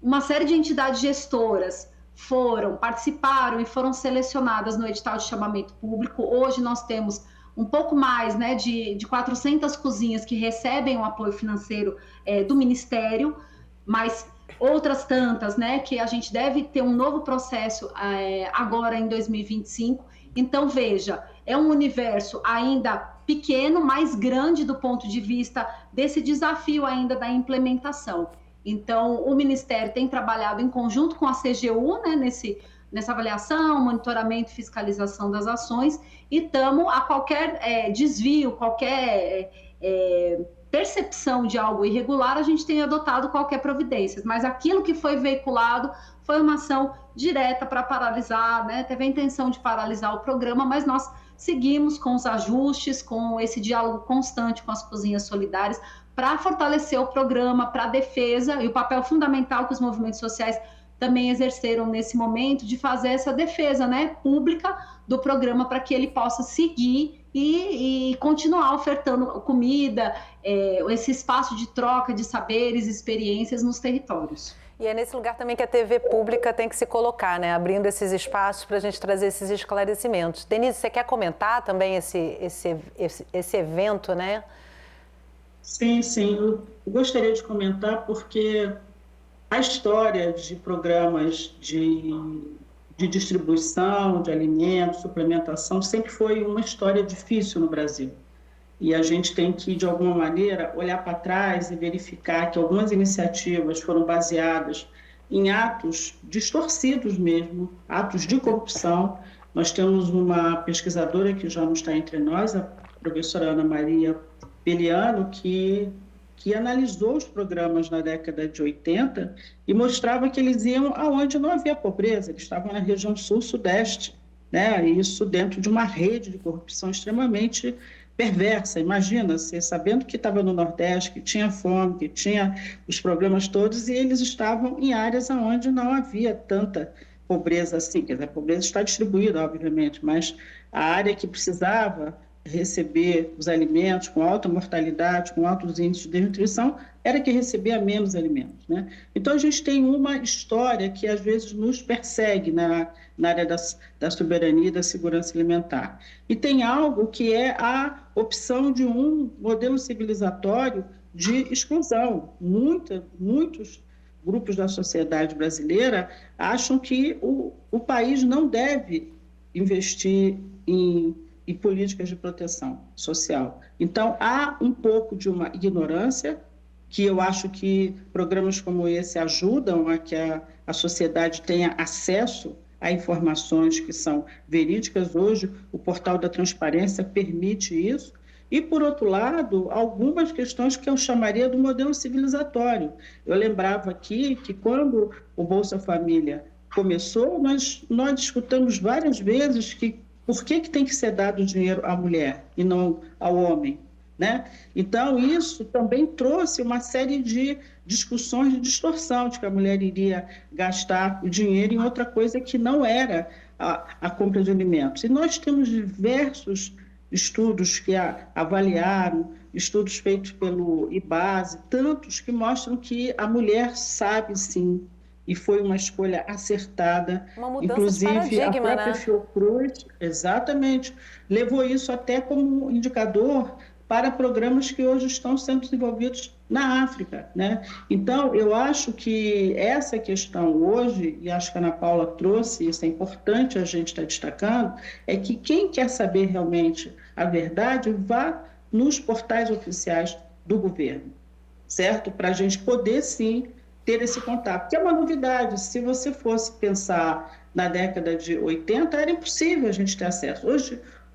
uma série de entidades gestoras participaram e foram selecionadas no edital de chamamento público. Hoje nós temos um pouco mais, né, de 400 cozinhas que recebem o apoio financeiro do Ministério, mas outras tantas, né, que a gente deve ter um novo processo agora em 2025. Então, veja, é um universo ainda pequeno, mas grande do ponto de vista desse desafio ainda da implementação. Então, o Ministério tem trabalhado em conjunto com a CGU, né, nessa avaliação, monitoramento e fiscalização das ações, e estamos a qualquer desvio, qualquer percepção de algo irregular, a gente tem adotado qualquer providência. Mas aquilo que foi veiculado foi uma ação direta para paralisar, né? Teve a intenção de paralisar o programa, mas nós seguimos com os ajustes, com esse diálogo constante com as cozinhas solidárias, para fortalecer o programa, para a defesa, e o papel fundamental que os movimentos sociais também exerceram nesse momento, de fazer essa defesa, né, pública do programa, para que ele possa seguir e continuar ofertando comida, esse espaço de troca de saberes e experiências nos territórios. E é nesse lugar também que a TV pública tem que se colocar, né, abrindo esses espaços para a gente trazer esses esclarecimentos. Denise, você quer comentar também esse evento, né? Sim, sim. Eu gostaria de comentar porque a história de programas de distribuição de alimentos, suplementação, sempre foi uma história difícil no Brasil. E a gente tem que, de alguma maneira, olhar para trás e verificar que algumas iniciativas foram baseadas em atos distorcidos mesmo, atos de corrupção. Nós temos uma pesquisadora que já não está entre nós, a professora Ana Maria Peliano, que analisou os programas na década de 80 e mostrava que eles iam aonde não havia pobreza, eles estavam na região sul-sudeste, né? Isso dentro de uma rede de corrupção extremamente perversa. Imagina, você sabendo que estava no Nordeste, que tinha fome, que tinha os problemas todos, e eles estavam em áreas onde não havia tanta pobreza assim. Quer dizer, a pobreza está distribuída, obviamente, mas a área que precisava receber os alimentos com alta mortalidade, com altos índices de desnutrição, era que recebia menos alimentos, né? Então, a gente tem uma história que, às vezes, nos persegue na área da soberania e da segurança alimentar. E tem algo que é a opção de um modelo civilizatório de exclusão. Muitos grupos da sociedade brasileira acham que o país não deve investir em políticas de proteção social. Então, há um pouco de uma ignorância, que eu acho que programas como esse ajudam a que a sociedade tenha acesso a informações que são verídicas. Hoje, o portal da transparência permite isso. E, por outro lado, algumas questões que eu chamaria do modelo civilizatório. Eu lembrava aqui que, quando o Bolsa Família começou, nós discutamos várias vezes que por que tem que ser dado dinheiro à mulher e não ao homem, né? Então, isso também trouxe uma série de discussões de distorção, de que a mulher iria gastar o dinheiro em outra coisa que não era a compra de alimentos. E nós temos diversos estudos que avaliaram, estudos feitos pelo IBASE, tantos que mostram que a mulher sabe, sim, e foi uma escolha acertada. Uma mudança inclusive, de paradigma, a própria né? Fiocruz, exatamente, levou isso até como indicador para programas que hoje estão sendo desenvolvidos na África, né? Então, eu acho que essa questão hoje, e acho que a Ana Paula trouxe, isso é importante a gente estar destacando, é que quem quer saber realmente a verdade, vá nos portais oficiais do governo, certo? Para a gente poder, sim, ter esse contato, que é uma novidade. Se você fosse pensar na década de 80, era impossível a gente ter acesso.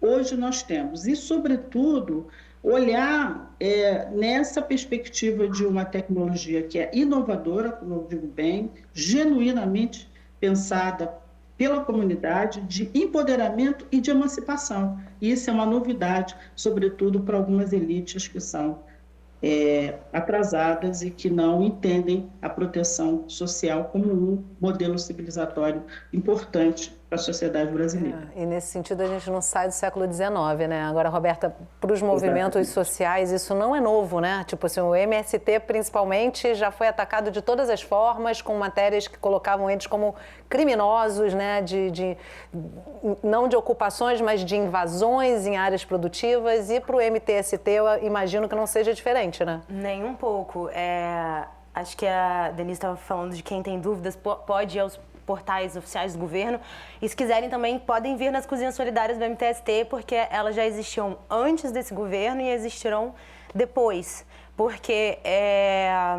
Hoje nós temos. E, sobretudo, olhar nessa perspectiva de uma tecnologia que é inovadora, como eu digo bem, genuinamente pensada pela comunidade, de empoderamento e de emancipação. E isso é uma novidade, sobretudo para algumas elites que são atrasadas e que não entendem a proteção social como um modelo civilizatório importante para a sociedade brasileira. E nesse sentido a gente não sai do século XIX, né? Agora, Roberta, para os movimentos sociais isso não é novo, né? Tipo assim, o MST principalmente já foi atacado de todas as formas, com matérias que colocavam eles como criminosos, né? Não de ocupações, mas de invasões em áreas produtivas. E para o MTST eu imagino que não seja diferente, né? Nem um pouco. Acho que a Denise estava falando de quem tem dúvidas pode ir aos portais oficiais do governo, e se quiserem também podem vir nas cozinhas solidárias do MTST, porque elas já existiam antes desse governo e existirão depois, porque a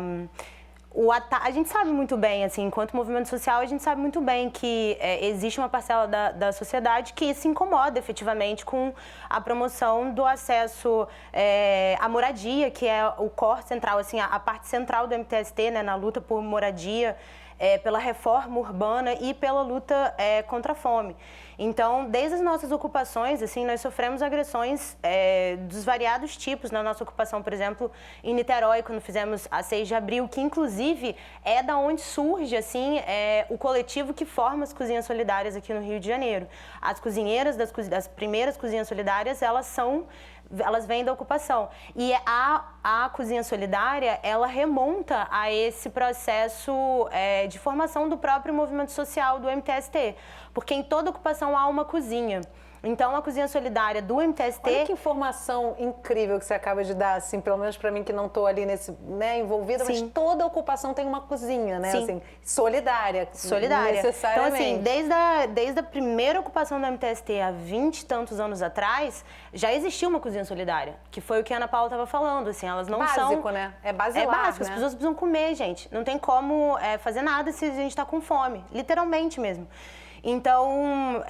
gente sabe muito bem, assim, enquanto movimento social, a gente sabe muito bem que existe uma parcela da sociedade que se incomoda efetivamente com a promoção do acesso à moradia, que é o core central, assim, a parte central do MTST, né, na luta por moradia, pela reforma urbana e pela luta contra a fome. Então, desde as nossas ocupações, assim, nós sofremos agressões dos variados tipos. Na nossa ocupação, por exemplo, em Niterói, quando fizemos a 6 de abril, que inclusive é da onde surge, assim, o coletivo que forma as cozinhas solidárias aqui no Rio de Janeiro. As cozinheiras das primeiras cozinhas solidárias, elas vêm da ocupação. E a Cozinha Solidária, ela remonta a esse processo de formação do próprio movimento social do MTST, porque em toda ocupação há uma cozinha. Então, a cozinha solidária do MTST... Olha que informação incrível que você acaba de dar, assim, pelo menos para mim que não estou ali nesse, né, envolvida, Sim. mas toda ocupação tem uma cozinha, né? Sim. Assim, solidária. Solidária. Necessariamente. Então, assim, desde a primeira ocupação do MTST, há 20 e tantos anos atrás, já existia uma cozinha solidária, que foi o que a Ana Paula estava falando, assim, elas não são... Básico, né? É basilar, É básico, né? as pessoas precisam comer, gente. Não tem como fazer nada se a gente está com fome, literalmente mesmo. Então,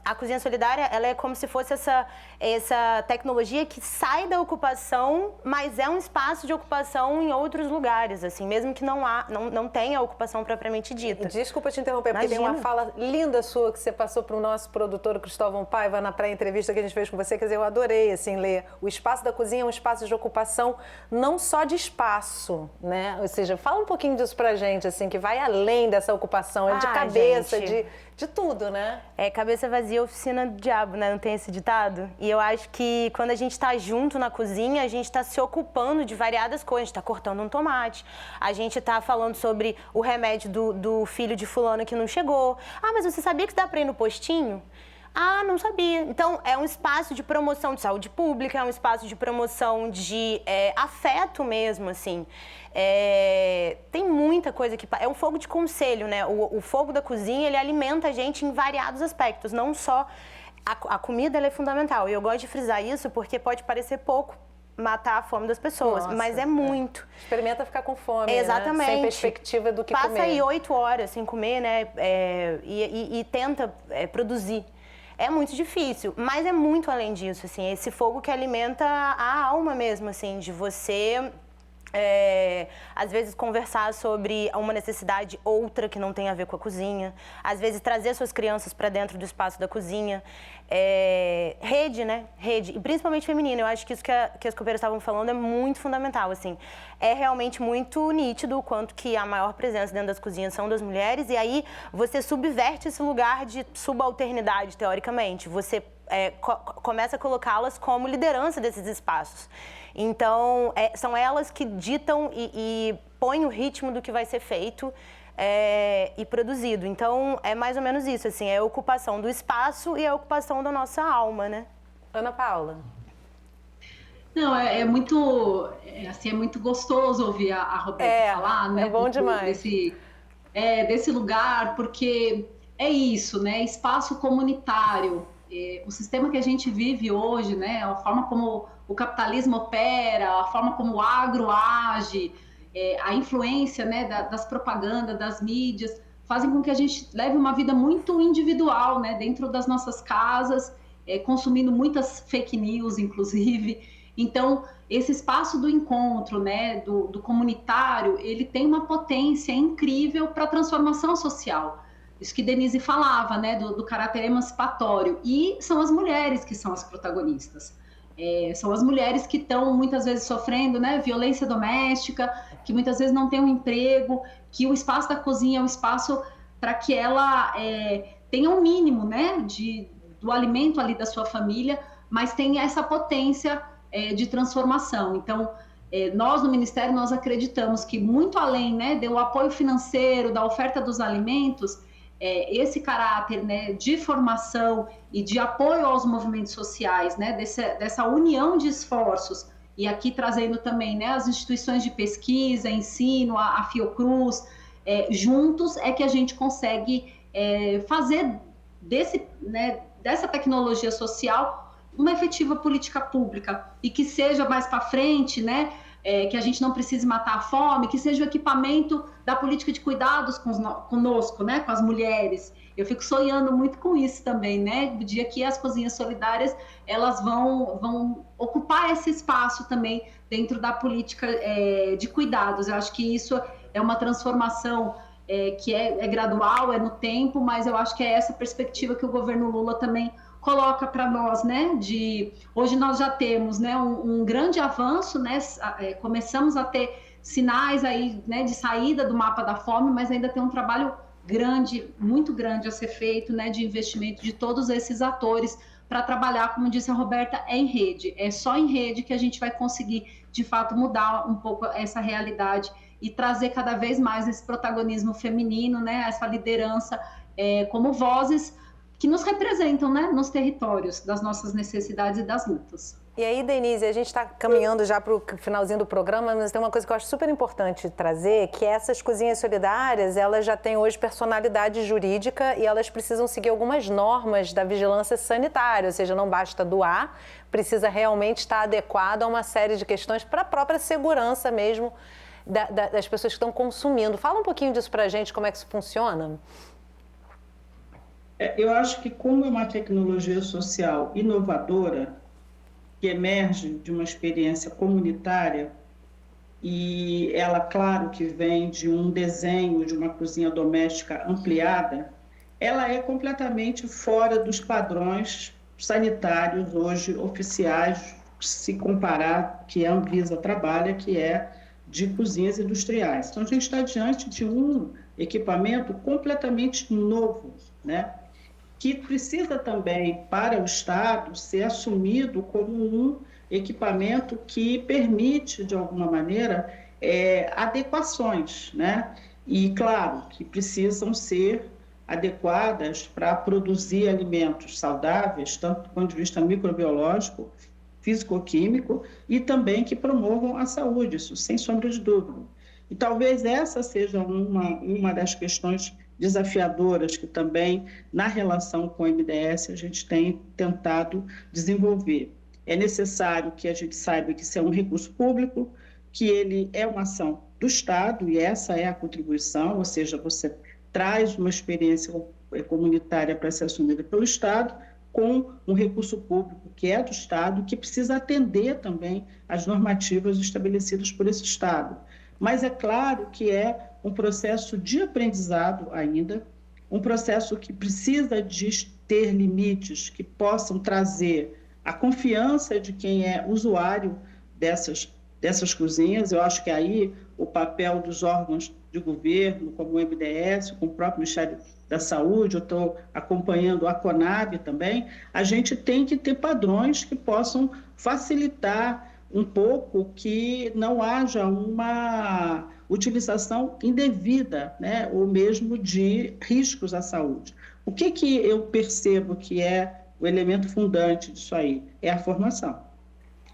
a cozinha solidária, ela é como se fosse essa tecnologia que sai da ocupação, mas é um espaço de ocupação em outros lugares, assim, mesmo que não tenha ocupação propriamente dita. Desculpa te interromper, porque tem uma fala linda sua que você passou para o nosso produtor, Cristóvão Paiva, na pré-entrevista que a gente fez com você, quer dizer, eu adorei, assim, ler. O espaço da cozinha é um espaço de ocupação, não só de espaço, né? Ou seja, fala um pouquinho disso pra gente, assim, que vai além dessa ocupação, é de cabeça, de tudo, né? É cabeça vazia, oficina do diabo, né? Não tem esse ditado? E eu acho que quando a gente tá junto na cozinha, a gente tá se ocupando de variadas coisas. A gente tá cortando um tomate, a gente tá falando sobre o remédio do filho de fulano que não chegou. Ah, mas você sabia que dá pra ir no postinho? Ah, não sabia. Então, é um espaço de promoção de saúde pública, é um espaço de promoção de afeto mesmo, assim. Tem muita coisa que... É um fogo de conselho, né? O fogo da cozinha, ele alimenta a gente em variados aspectos, não só... A comida, ela é fundamental. E eu gosto de frisar isso porque pode parecer pouco matar a fome das pessoas, mas é muito. Experimenta ficar com fome, exatamente, né? Sem perspectiva do que comer. Passa aí 8 horas sem comer, né? E tenta produzir. É muito difícil, mas é muito além disso, assim, esse fogo que alimenta a alma mesmo, assim, de você, às vezes, conversar sobre uma necessidade outra que não tem a ver com a cozinha, às vezes, trazer suas crianças para dentro do espaço da cozinha, rede, né? Rede, e principalmente feminina. Eu acho que isso que as copeiras estavam falando é muito fundamental, assim. É realmente muito nítido o quanto que a maior presença dentro das cozinhas são das mulheres, e aí você subverte esse lugar de subalternidade, teoricamente. Você começa a colocá-las como liderança desses espaços. Então, são elas que ditam e põem o ritmo do que vai ser feito e produzido. Então, é mais ou menos isso, assim, é a ocupação do espaço e a ocupação da nossa alma, né? Ana Paula. Não, é muito gostoso ouvir a Roberta falar, né? É bom demais. Desse lugar, porque é isso, né? Espaço comunitário. O sistema que a gente vive hoje, né? A forma como o capitalismo opera, a forma como o agro age, a influência, né, das propagandas, das mídias, fazem com que a gente leve uma vida muito individual, né? Dentro das nossas casas, consumindo muitas fake news, inclusive. Então, esse espaço do encontro, né, do comunitário, ele tem uma potência incrível para a transformação social. Isso que Denise falava, né, do caráter emancipatório. E são as mulheres que são as protagonistas. São as mulheres que estão, muitas vezes, sofrendo, né, violência doméstica, que muitas vezes não têm um emprego, que o espaço da cozinha é um espaço para que ela tenha um mínimo, né, do alimento ali da sua família, mas tenha essa potência de transformação. Então, nós no Ministério, nós acreditamos que muito além, né, do apoio financeiro, da oferta dos alimentos, esse caráter, né, de formação e de apoio aos movimentos sociais, né, dessa união de esforços, e aqui trazendo também, né, as instituições de pesquisa, ensino, a Fiocruz, juntos é que a gente consegue fazer dessa tecnologia social uma efetiva política pública, e que seja mais para frente, né, que a gente não precise matar a fome, que seja o equipamento da política de cuidados conosco, né, com as mulheres. Eu fico sonhando muito com isso também, né, do dia que as cozinhas solidárias, elas vão ocupar esse espaço também dentro da política de cuidados. Eu acho que isso é uma transformação que é gradual, é no tempo, mas eu acho que é essa perspectiva que o governo Lula também coloca para nós, né, hoje nós já temos, né, um grande avanço, né, começamos a ter sinais aí, né, de saída do mapa da fome, mas ainda tem um trabalho grande, muito grande a ser feito, né, de investimento de todos esses atores para trabalhar, como disse a Roberta, em rede. É só em rede que a gente vai conseguir, de fato, mudar um pouco essa realidade e trazer cada vez mais esse protagonismo feminino, né, essa liderança como vozes que nos representam, né, nos territórios das nossas necessidades e das lutas. E aí, Denise, a gente está caminhando já para o finalzinho do programa, mas tem uma coisa que eu acho super importante trazer, que essas cozinhas solidárias, elas já têm hoje personalidade jurídica e elas precisam seguir algumas normas da vigilância sanitária, ou seja, não basta doar, precisa realmente estar adequado a uma série de questões para a própria segurança mesmo das pessoas que estão consumindo. Fala um pouquinho disso para a gente, como é que isso funciona? Eu acho que como é uma tecnologia social inovadora, que emerge de uma experiência comunitária, e ela, claro, que vem de um desenho de uma cozinha doméstica ampliada, ela é completamente fora dos padrões sanitários hoje oficiais, se comparar que a Anvisa trabalha, que é de cozinhas industriais. Então, a gente está diante de um equipamento completamente novo, né? Que precisa também, para o Estado, ser assumido como um equipamento que permite, de alguma maneira, adequações, né? E, claro, que precisam ser adequadas para produzir alimentos saudáveis, tanto do ponto de vista microbiológico, físico-químico, e também que promovam a saúde, isso sem sombra de dúvida. E talvez essa seja uma das questões desafiadoras que também, na relação com o MDS, a gente tem tentado desenvolver. É necessário que a gente saiba que isso é um recurso público, que ele é uma ação do Estado, e essa é a contribuição, ou seja, você traz uma experiência comunitária para ser assumida pelo Estado, com um recurso público que é do Estado, que precisa atender também às normativas estabelecidas por esse Estado. Mas é claro que é um processo de aprendizado ainda, um processo que precisa de ter limites que possam trazer a confiança de quem é usuário dessas cozinhas. Eu acho que aí o papel dos órgãos de governo, como o MDS, com o próprio Ministério da Saúde, eu estou acompanhando a Conab também, a gente tem que ter padrões que possam facilitar um pouco que não haja uma utilização indevida, né, ou mesmo de riscos à saúde. O que eu percebo que é o elemento fundante disso aí? É a formação.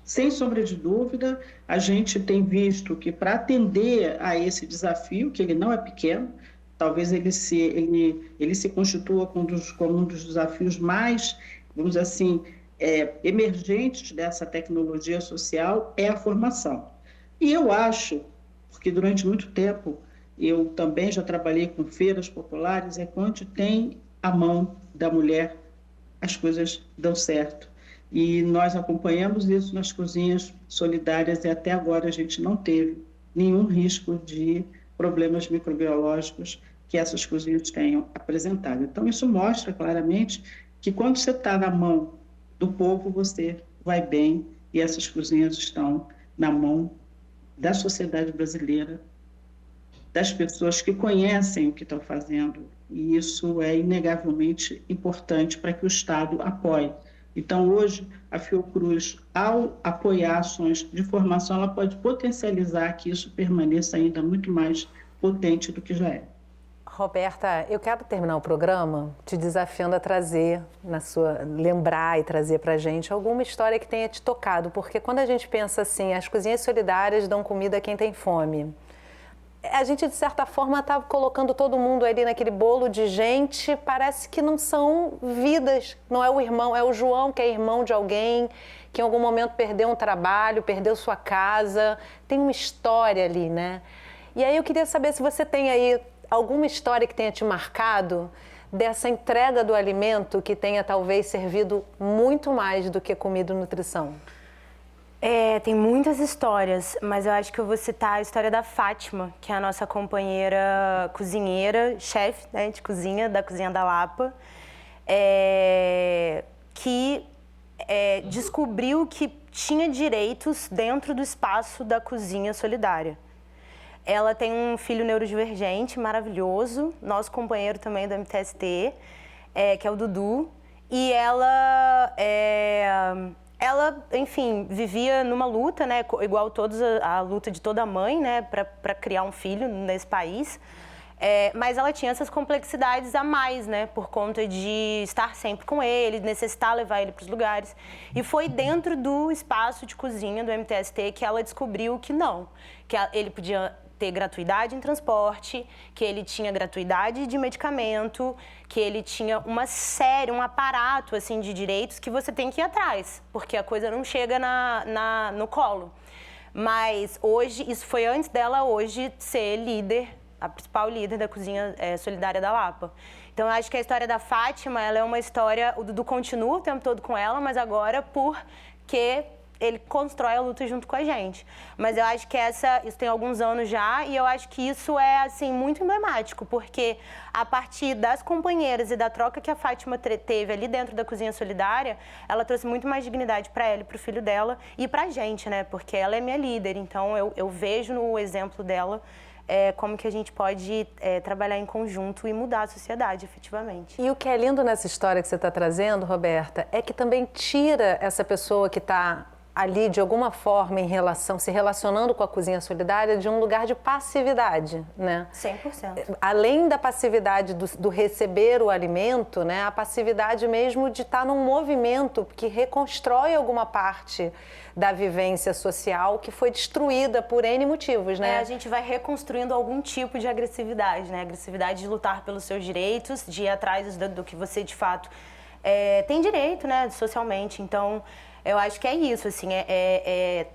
Sem sombra de dúvida, a gente tem visto que para atender a esse desafio, que ele não é pequeno, talvez ele se constitua como um dos desafios mais, vamos dizer assim, emergentes dessa tecnologia social, é a formação. E eu acho, porque durante muito tempo eu também já trabalhei com feiras populares, é quando tem a mão da mulher, as coisas dão certo. E nós acompanhamos isso nas cozinhas solidárias e até agora a gente não teve nenhum risco de problemas microbiológicos que essas cozinhas tenham apresentado. Então, isso mostra claramente que quando você está na mão do povo, você vai bem, e essas cozinhas estão na mão da sociedade brasileira, das pessoas que conhecem o que estão fazendo, e isso é inegavelmente importante para que o Estado apoie. Então, hoje, a Fiocruz, ao apoiar ações de formação, ela pode potencializar que isso permaneça ainda muito mais potente do que já é. Roberta, eu quero terminar o programa te desafiando a trazer, lembrar e trazer para a gente alguma história que tenha te tocado, porque quando a gente pensa assim, as cozinhas solidárias dão comida a quem tem fome, a gente, de certa forma, está colocando todo mundo ali naquele bolo de gente, parece que não são vidas, não é o irmão, é o João que é irmão de alguém, que em algum momento perdeu um trabalho, perdeu sua casa, tem uma história ali, né? E aí eu queria saber se você tem aí alguma história que tenha te marcado dessa entrega do alimento que tenha talvez servido muito mais do que comida e nutrição. Tem muitas histórias, mas eu acho que eu vou citar a história da Fátima, que é a nossa companheira cozinheira, chefe, né, de cozinha, da Cozinha da Lapa, que descobriu que tinha direitos dentro do espaço da Cozinha Solidária. Ela tem um filho neurodivergente maravilhoso, nosso companheiro também do MTST, que é o Dudu, e ela, enfim, vivia numa luta, né, igual a luta de toda mãe, né, para criar um filho nesse país. Mas ela tinha essas complexidades a mais, né? Por conta de estar sempre com ele, necessitar levar ele para os lugares. E foi dentro do espaço de cozinha do MTST que ela descobriu que não. Que ele podia ter gratuidade em transporte, que ele tinha gratuidade de medicamento, que ele tinha um aparato assim, de direitos que você tem que ir atrás, porque a coisa não chega no colo. Mas hoje, isso foi antes dela hoje ser líder, a principal líder da cozinha solidária da Lapa. Então, eu acho que a história da Fátima, ela é uma história, o Dudu continua o tempo todo com ela, mas agora porque ele constrói a luta junto com a gente. Mas eu acho que isso tem alguns anos já, e eu acho que isso é, assim, muito emblemático, porque a partir das companheiras e da troca que a Fátima teve ali dentro da cozinha solidária, ela trouxe muito mais dignidade para ela e para o filho dela e para a gente, né? Porque ela é minha líder, então eu vejo no exemplo dela como que a gente pode trabalhar em conjunto e mudar a sociedade, efetivamente. E o que é lindo nessa história que você está trazendo, Roberta, é que também tira essa pessoa que está ali, de alguma forma, se relacionando com a cozinha solidária, de um lugar de passividade, né? 100%. Além da passividade do receber o alimento, né? A passividade mesmo de estar num movimento que reconstrói alguma parte da vivência social que foi destruída por N motivos, né? A gente vai reconstruindo algum tipo de agressividade, né? Agressividade de lutar pelos seus direitos, de ir atrás do que você, de fato, tem direito, né? Socialmente. Então, eu acho que é isso, assim,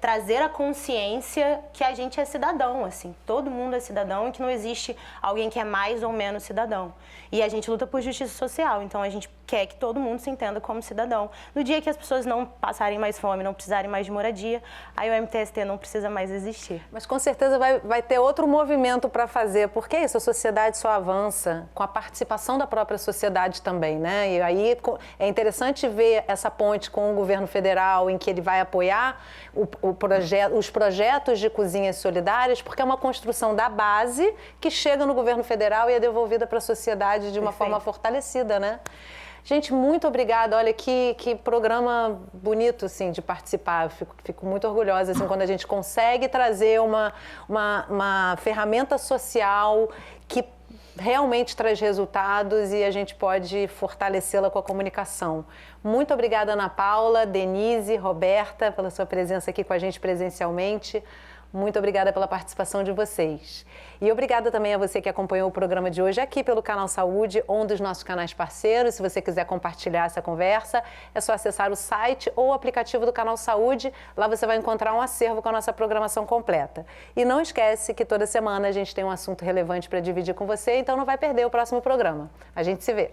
trazer a consciência que a gente é cidadão, assim, todo mundo é cidadão e que não existe alguém que é mais ou menos cidadão. E a gente luta por justiça social, então a gente quer que todo mundo se entenda como cidadão. No dia que as pessoas não passarem mais fome, não precisarem mais de moradia, aí o MTST não precisa mais existir. Mas com certeza vai ter outro movimento para fazer, porque isso, a sociedade só avança com a participação da própria sociedade também, né? E aí é interessante ver essa ponte com o governo federal, em que ele vai apoiar os projetos de cozinhas solidárias, porque é uma construção da base que chega no governo federal e é devolvida para a sociedade de uma forma fortalecida, né? Gente, muito obrigada. Olha, que programa bonito, assim, de participar. Eu fico muito orgulhosa, assim, quando a gente consegue trazer uma ferramenta social que realmente traz resultados e a gente pode fortalecê-la com a comunicação. Muito obrigada, Ana Paula, Denise, Roberta, pela sua presença aqui com a gente presencialmente. Muito obrigada pela participação de vocês. E obrigada também a você que acompanhou o programa de hoje aqui pelo Canal Saúde, um dos nossos canais parceiros. Se você quiser compartilhar essa conversa, é só acessar o site ou o aplicativo do Canal Saúde. Lá você vai encontrar um acervo com a nossa programação completa. E não esquece que toda semana a gente tem um assunto relevante para dividir com você, então não vai perder o próximo programa. A gente se vê.